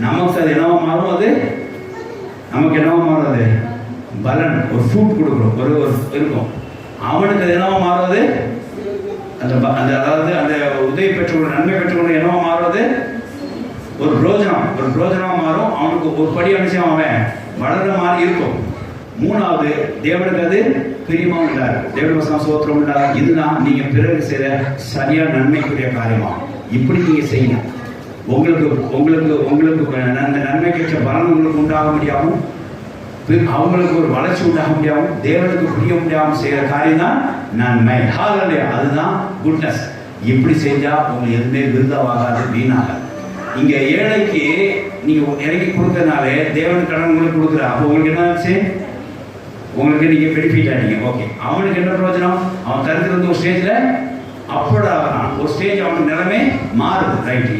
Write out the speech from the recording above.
நமக்கு அது என்னவா மாறும்? அது நமக்கு என்னவா மாறும்? அது பலன், ஒரு ஃப்ரூட் கொடுக்குறோம், ஒரு இருக்கும். அவனுக்கு அது என்னவா மாறுவது? அந்த அதாவது அந்த உதவி பெற்றுக்கொண்டு நன்மை பெற்றுக்கொண்டு என்னவா மாறுவது? ஒரு பிரோஜனமா மாறும். அவனுக்கு ஒரு படி அனுசம் அவன் வளர்ற மாதிரி இருக்கும். மூணாவது, தேவனுக்கு அது பிரியமா உண்டாரு. தேவன் வசனம் சோத்திரம் உண்டாரு. இதுதான் நீங்க பிறகு செய்த சரியான நன்மைக்குரிய காரியமா. இப்படி நீங்க செய்யணும். உங்களுக்கு உங்களுக்கு உங்களுக்கு அந்த நன்மைக்கேற்ற பலன் உங்களுக்கு உண்டாக முடியாமல், அவங்களுக்கு ஒரு வளர்ச்சி உண்டாக முடியாமல், தேவனுக்கு புரிய முடியாமல் செய்யற காரியம் தான் நன்மை. அதுதான் குட்னஸ். இப்படி செஞ்சா உங்களுக்கு எதுவுமே விருதாவாகாது, வீணாகாது. இங்க ஏழைக்கு நீங்க இறங்கி கொடுக்கறதுனாலே தேவன் கடன் உங்களுக்கு கொடுக்குற. அப்போ உங்களுக்கு என்ன ஆச்சு? உங்களுக்கு நீங்க பெனிஃபிட் ஆனீங்க. ஓகே, அவனுக்கு என்ன பிரயோஜனம்? அவன் தரத்துக்கு வந்து ஒரு ஸ்டேஜ்ல அப்போட ஒரு ஸ்டேஜ் அவனுக்கு நிலைமை மாறுது. ரைட்.